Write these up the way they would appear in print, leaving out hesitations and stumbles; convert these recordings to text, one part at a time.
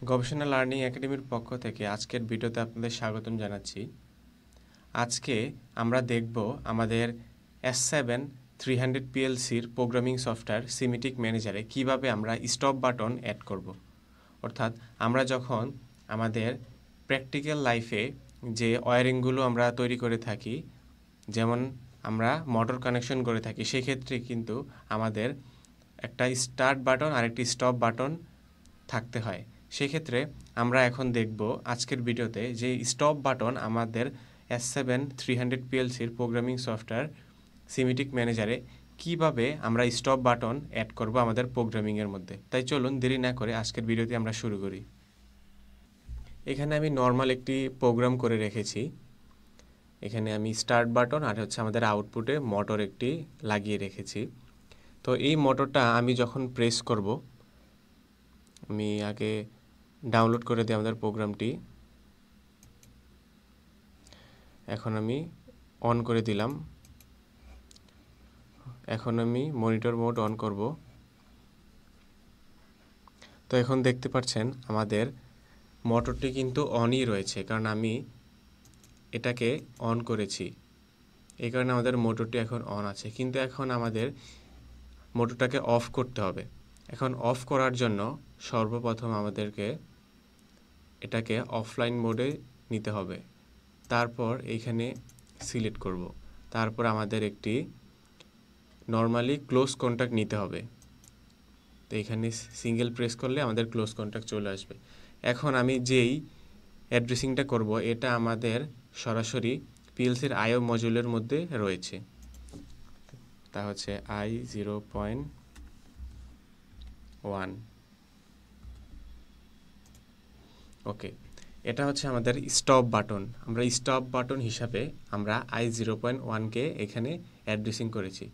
গবেষণা লার্নিং একাডেমির পক্ষ থেকে আজকের ভিডিওতে আপনাদের স্বাগতম জানাচ্ছি। আজকে আমরা দেখব আমাদের S7 300 PLCর প্রোগ্রামিং সফটওয়্যার সিমেটিক ম্যানেজারে কিভাবে আমরা স্টপ বাটন অ্যাড করব। অর্থাৎ আমরা যখন আমাদের প্র্যাকটিক্যাল লাইফে যে ওয়্যারিংগুলো আমরা তৈরি করে থাকি, যেমন আমরা মোটর কানেকশন করে থাকি, সেক্ষেত্রে কিন্তু আমাদের একটা স্টার্ট বাটন আর একটি স্টপ বাটন থাকতে হয়। সেক্ষেত্রে আমরা এখন দেখব আজকের ভিডিওতে যে স্টপ বাটন আমাদের S7 300 PLCর প্রোগ্রামিং সফটওয়্যার সিমেটিক ম্যানেজারে কিভাবে আমরা স্টপ বাটন অ্যাড করব আমাদের প্রোগ্রামিংয়ের মধ্যে। তাই চলুন দেরি না করে আজকের ভিডিওটি আমরা শুরু করি। এখানে আমি নর্মাল একটি প্রোগ্রাম করে রেখেছি। এখানে আমি স্টার্ট বাটন আর আমাদের আউটপুটে মোটর একটি লাগিয়ে রেখেছি। তো এই মোটরটা আমি যখন প্রেস করব, আমি আগে ডাউনলোড করে দিই আমাদের প্রোগ্রামটি। এখন আমি অন করে দিলাম। এখন আমি মনিটর মোড অন করব। তো এখন দেখতে পাচ্ছেন আমাদের মোটরটি কিন্তু অনই রয়েছে, কারণ আমি এটাকে অন করেছি। এই কারণে আমাদের মোটরটি এখন অন আছে, কিন্তু এখন আমাদের মোটরটাকে অফ করতে হবে। এখন অফ করার জন্য সর্বপ্রথম আমাদেরকে এটাকে অফলাইন মোডে নিতে হবে। তারপর এইখানে সিলেক্ট করব। তারপর আমাদের একটি নর্মালি ক্লোজ কন্ট্যাক্ট নিতে হবে। তো এখানে সিঙ্গেল প্রেস করলে আমাদের ক্লোজ কন্ট্যাক্ট চলে আসবে। এখন আমি যেই অ্যাড্রেসিংটা করব, এটা আমাদের সরাসরি পিএলসির আইও মডিউলের মধ্যে রয়েছে। তা হচ্ছে i0.1। ওকে, এটা হচ্ছে আমাদের স্টপ বাটন। আমরা স্টপ বাটন হিসাবে আমরা i0.1কে এখানে অ্যাড্রেসিং করেছি।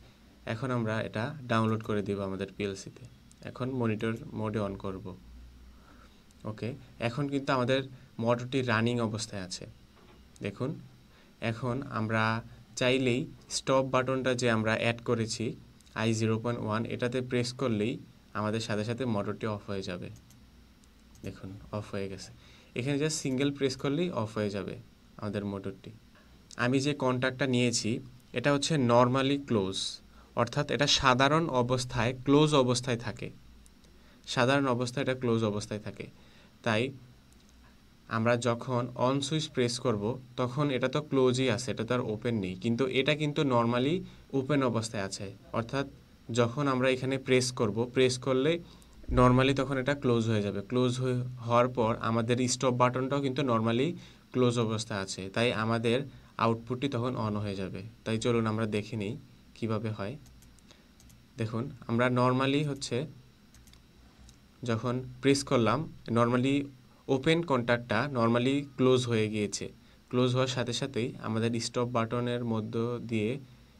এখন আমরা এটা ডাউনলোড করে দেব আমাদের পিএলসিতে। এখন মনিটর মোডে অন করব। ওকে, এখন কিন্তু আমাদের মোটরটি রানিং অবস্থায় আছে। দেখুন, এখন আমরা চাইলেই স্টপ বাটনটা যে আমরা অ্যাড করেছি i0.1, এটাতে প্রেস করলেই আমাদের সাথে সাথে মোটরটি অফ হয়ে যাবে। দেখুন, অফ হয়ে গেছে। এখানে জাস্ট সিঙ্গেল প্রেস করলেই অফ হয়ে যাবে আমাদের মোটরটি। আমি যে কন্ট্যাক্টটা নিয়েছি এটা হচ্ছে নর্মালি ক্লোজ, অর্থাৎ এটা সাধারণ অবস্থায় ক্লোজ অবস্থায় থাকে। সাধারণ অবস্থায় এটা ক্লোজ অবস্থায় থাকে। তাই আমরা যখন অন সুইচ প্রেস করব তখন এটা তো ক্লোজই আছে, এটা তো আর ওপেন নেই, কিন্তু এটা কিন্তু নর্মালি ওপেন অবস্থায় আছে। অর্থাৎ যখন আমরা এখানে প্রেস করব, প্রেস করলে নর্মালি তখন এটা ক্লোজ হয়ে যাবে। ক্লোজ হওয়ার পর আমাদের স্টপ বাটনটাও কিন্তু নর্মালি ক্লোজ অবস্থায় আছে, তাই আমাদের আউটপুটটি তখন অন হয়ে যাবে। তাই চলুন আমরা দেখে নিই কীভাবে হয়। দেখুন, আমরা নর্মালি যখন প্রেস করলাম, নর্মালি ওপেন কন্ট্যাক্টটা নর্মালি ক্লোজ হয়ে গিয়েছে। ক্লোজ হওয়ার সাথে সাথেই আমাদের স্টপ বাটনের মধ্য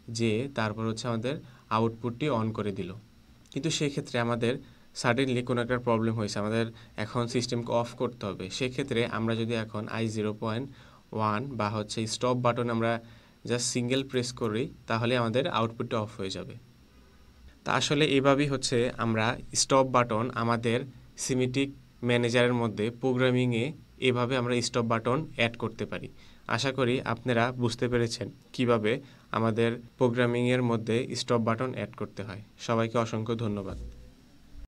দিয়ে তারপর আমাদের আউটপুটটি অন করে দিল। কিন্তু সেক্ষেত্রে আমাদের সাডেনলি কোনো একটা প্রবলেম হয়েছে, আমাদের এখন সিস্টেমকে অফ করতে হবে। সেক্ষেত্রে আমরা যদি এখন i0.1 বা স্টপ বাটন আমরা জাস্ট সিঙ্গেল প্রেস করি, তাহলে আমাদের আউটপুটটা অফ হয়ে যাবে। তা আসলে এভাবেই আমরা স্টপ বাটন আমাদের সিমেটিক ম্যানেজারের মধ্যে প্রোগ্রামিংয়ে এভাবে আমরা স্টপ বাটন অ্যাড করতে পারি। আশা করি আপনারা বুঝতে পেরেছেন কিভাবে আমাদের প্রোগ্রামিংয়ের মধ্যে স্টপ বাটন অ্যাড করতে হয়। সবাইকে অসংখ্য ধন্যবাদ।